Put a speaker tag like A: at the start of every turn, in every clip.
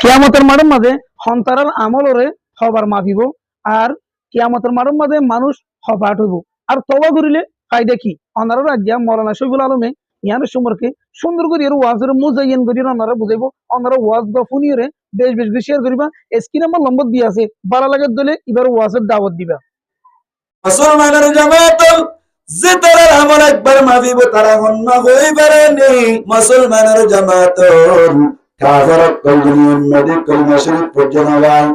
A: কিয়ামতের মাঠের মাঝে সন্তানের আমলরে হবার মাপিব আর কিয়ামতের মাঠের মাঝে মানুষ হপাট হইব আর তবা করিলে ফায়দা কি অনারা রাজ্যা মৌলানা শফিউল আলমে ইয়ার সম্পর্কে সুন্দর করে ওয়াজের মুজাইয়ান করে অনারা বুঝাইব অনারা ওয়াজ গফুনিয়রে বেশ বেশ করে শেয়ার করিবা স্ক্রিন আমার নম্বর দিয়ে আছে ভালো লাগে দিলে এবার ওয়াজের দাওয়াত দিবা
B: মুসলমানের জামাত যে তারা আমল একবার মাফিব তারা হন্য হই পারেনি মুসলমানের জামাত কাফের কলগুনিয়ন নদী কলমা শরীফ পর্যনাবান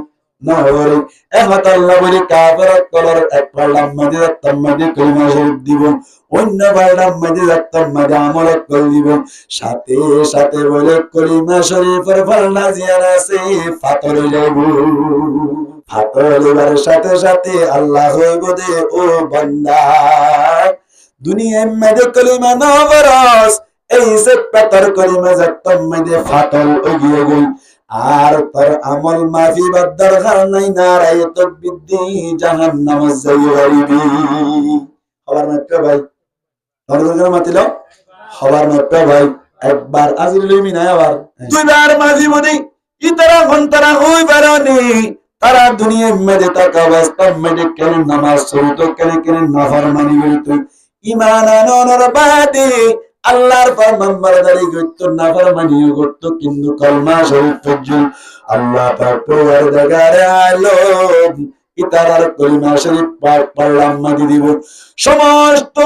B: নহরে এহত আল্লাহ বলি কাফের কলর এক পাল্লাম মদিনা তম্মদি কলমা শরীফ দিব অন্য পাল্লাম মদিনা তম্মদি আমল কল দিব সাথে সাথে বলে কলিমা শরীফের ফলনা জিয়ার আছে ফাতর যাব ফাতর সাথে সাথে আল্লাহ হইব দে ও বান্দা দুনিয়া মধ্যে কলিমা না বরস এই সে পাতর কলিমা যতম মধ্যে ফাতল ওগিয়ে গই আর তোর আমল মাফি বাদ্দার দরকার নাই নারায়ে তাকবীর জাহান্নাম যাই হইবি খবর নাকি ভাই দরকার মাতিল খবর নাকি ভাই একবার আজিল মিনা আবার দুইবার মাফি মদি ইতরা ঘন্টারা হই বারনি তারা দুনিয়া মধ্যে টাকা অবস্থা মধ্যে কেন নামাজ শুরু তো কেন নাফরমানি করতে ঈমান আনানোর বাদে আল্লাহর ফরমানবরদারি করত নাফরমানিও করত কিন্তু কলমা শরীফ পর্যন্ত আল্লাহ পাক পরওয়ারদিগারে আলম ইতারার কলমা শরীফ পাক পড়লাম মাদি দিব সমস্ত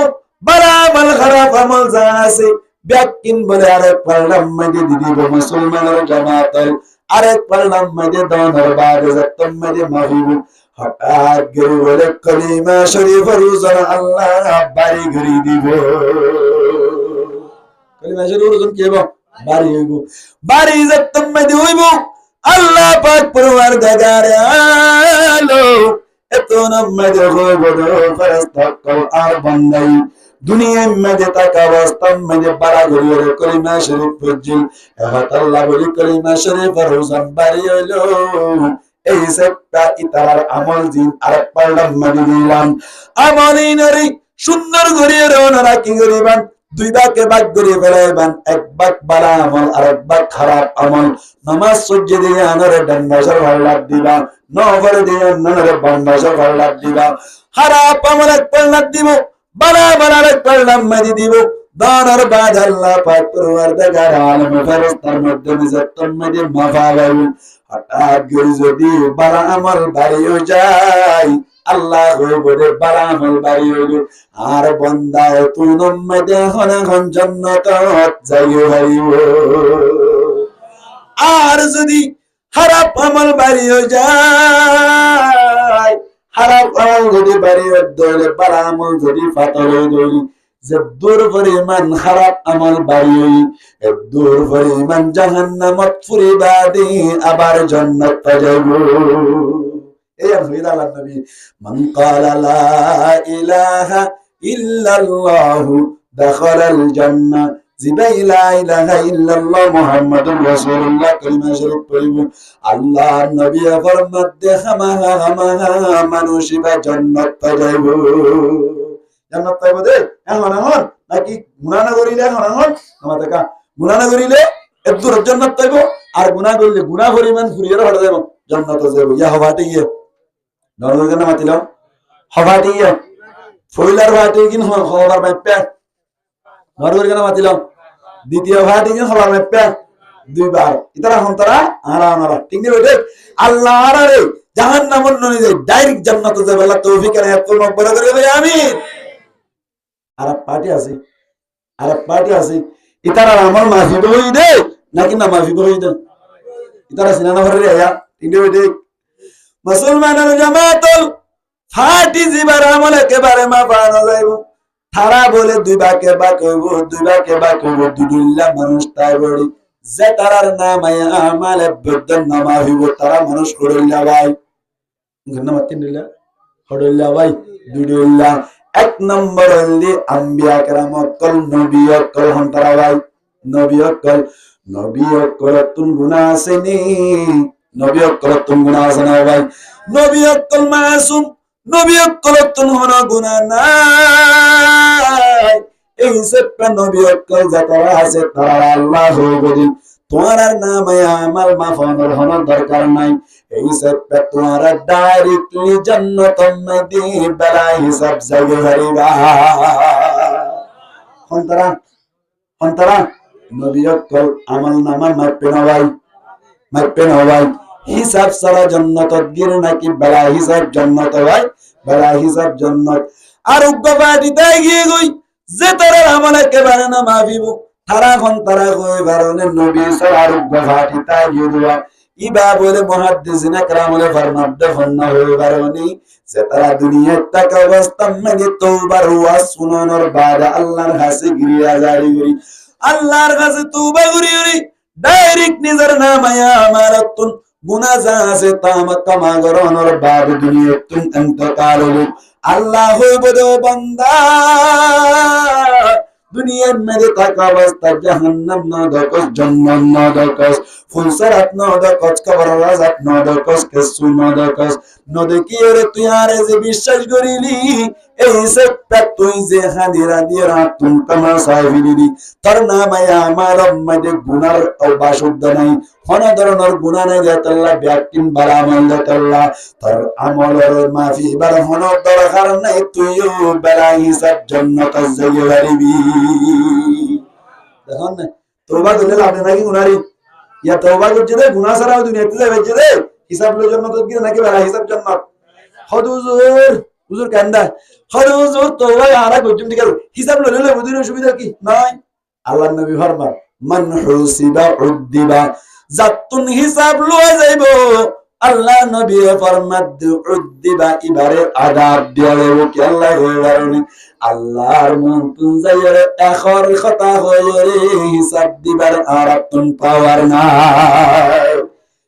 B: বারামাল খারাপ আমল যা আছে ব্যাকিন বলে আরেক পড়লাম মাদি দিব মুসলমানের জামাতের আরেক পড়লাম মাদি দনের বাদে যতম মাদি মাহিব হঠাৎ গিয়ে বলে কলিমা শরীফের ওজন আল্লাহ বাড়ি ঘুরি দিব কলিমা শরীফের ওজন কি হবে বাড়ি হইব বাড়ি যতম মাদি হইব আল্লাহ পাক পরওয়ারদিগারে আলম এত নামাজ হইব ফেরেশতা কল আর বান্দাই দুনিয়ার মধ্যে টাকা অবস্থা মধ্যে বাড়া ঘুরিয়ে কলিমা শরীফ পড়ছিল এবার আল্লাহ বলি কলিমা শরীফের ওজন বাড়ি হইলো এই সেটা ইতার আমল দিন আর পারলাম মানি দিলাম আমলই নারী সুন্দর ঘুরিয়ে ওনারা কি করিবেন দুই ভাগে ভাগ করে ফেলাইবেন এক ভাগ বালা আমল আর এক ভাগ খারাপ আমল নামাজ সহ্য দিয়ে আনারে ডান্ডাসের ভাল্লাভ দিবা নফর দিয়ে আনারে বান্দাসের ভাল্লাভ দিবা খারাপ আমল এক পাল্লাভ দিব বালা বালার এক পাল্লাভ মারি দিব দানার বাদ আল্লাহ পাক পরওয়ারদিগার আলম ফেরেশতার মাধ্যমে যতম মাদি মাফাবাই হঠাৎ করে যদি বালা আমল বাড়িয়ে যায় আল্লাহ বলে বালা আমল বাড়িয়ে গেল আর বান্দা তুই নম্মদে হন জান্নাত যাইও হইব আর যদি খারাপ আমল বাড়িয়ে যায় খারাপ আমল যদি বাড়িয়ে দলে বালা আমল যদি ফাতর দলি যে দূর পরিমাণ খারাপ আমল বাড়িয়ে দূর পরিমাণ জাহান্নামত ফুরিবাদি আবার জান্নাত পাইব এই হইল আল্লাহর নবী মান ক্বালা লা ইলাহা ইল্লাল্লাহু দাখালাল জান্নাহ জিবাই লা ইলাহা ইল্লাল্লাহ মুহাম্মাদুর রাসূলুল্লাহ কালিমা শরীফ পড়িব আল্লাহর নবী ফরমাত দেখামা মানুষ বা জান্নাত পাইব জান্নাত পাইব দে এখন নাকি গুনাহ না করিলে এখন আমার দেখা গুনাহ না করিলে একদূর জান্নাত পাইব আর গুনাহ করলে গুনাহ পরিমাণ ফুরিয়ে হয়ে যাব জান্নাত যাব ইয়া হবাতে গিয়ে নরকের নাম মাতিলাম হবাতে গিয়ে ফইলার বাটে কিন হবার মাপে নরকের নাম মাতিলাম দ্বিতীয় বাটে কিন হবার মাপে দুইবার ইতারা হন্তরা আরা ঠিক নেই ওইটা আল্লাহ আরে জাহান্নামে ননি যায় ডাইরেক্ট জান্নাতে যাবে আল্লাহ তৌফিক আর হেফাজত মকবুল করে ভাই আমিন আর পার্টি আছে ইতারা আমার মাফি বই দে নাকি না মাফি বই দে ইতারা সিনানা ভরে আয়া তিনটে বেটে মুসলমানের জামাতুল ফাটি জিবার আমল একেবারে মাফানো যাইব তারা বলে দুই ভাগে ভাগ হইব দুইলা মানুষ তাই বলি যে তারার নাম আমালে বদন নাম হইব তারা মানুষ হড়ইলা ভাই ঘন্না তিনলা হড়ইলা ভাই দুইলা এক নম্বর হলি আম্বিয়া কেরামত কল নবী কল হন্তারা ভাই নবী কল তুম গুনাহ আসেনি নবী কল তুম গুনাহ আছে না ভাই নবী কল মাসুম নবী কল তুম হনা গুনাহ নাই এই সব নবী কল যারা আছে তারা আল্লাহ হইবদি তোমার আর নামে আমার মাফনের হওয়ার দরকার নাই। এই সবটা তোমার ডাইরেক্টলি জান্নাত মধ্যে বেলা হিসাব জাগে হারিবা। হন্তরা হন্তরা নবী কল আমল নামা মাপে না ভাই, মাপে না ভাই। হিসাব ছাড়া জান্নাত গির নাকি বেলা হিসাব জান্নাত ভাই, বেলা হিসাব জান্নাত। আর উগ্রবাদী তাই গিয়ে গই যে তারা আমল একেবারে না মাফিব তারা কই বারণে নবী সার উগ্রবাদী তাই গিয়ে দেওয়া ইবা বলে মুহাদ্দিসিনা কেরামে ফরমাতে ফন্না হয়ে বারণে যে তারা দুনিয়ার টাকা অবস্থা মানে তওবার ওয়াজ শুনানোর বাদে আল্লাহর কাছে গিরিয়া জারি করি, আল্লাহর কাছে তওবা করি ডাইরেক্ট নিজের নামায়া আমারতুন গুনাহ যা আছে তামা গরনোর বাদ দুনিয়াতুন ইন্তকাল হলো। আল্লাহ হইবো বান্দা দুনিয়ার মধ্যে থাকা অবস্থা জাহান্নাম না দকস, জান্নাত না দকস, ফুলসারাত না দকস, কবর রাজাত না দকস, কেসু না দকস। নদকি রে তুই আরে যে বিশ্বাস করিলি এই সবটা তুই যে হাদিরা দিয়ে রাতুন তামাশা ফিরিলি তোর নামায় আমার মধ্যে গুনার অবাসুদ্ধ নাই, কোন ধরনের গুনাহ নাই যাতল্লাহ ব্যাকিন বালা আমল যাতল্লাহ তোর আমলের মাফি বার হন দরকার নাই, তুইও বেলা হিসাব জান্নাত যাইয়ে পারবি। দেখুন না তওবা করলে লাভ নাকি গুনারি ইয়া তওবা করছে দে গুনাহ ছাড়াও দুনিয়াতে যাবে দে হিসাব লো জান্নাত গিয়ে নাকি বেলা হিসাব জান্নাত। হুজুর হুজুর কান্দা হুজুর তওবা আরা গজুম দিকে হিসাব লো ললে বুঝির সুবিধা কি নাই। আল্লাহর নবী ফরমান মান হুসিবা উদ্দিবা জাতুন হিসাব লয়ে যাইবো আল্লাহ নবী ফরমাত উদ্দিবা ইবারে আযাব দেওয়া কি আল্লাহ হইবারনি আল্লাহর মন তুন যাইরে আখর খতা হইরে হিসাব দিবার আর তুন পাওয়ার না।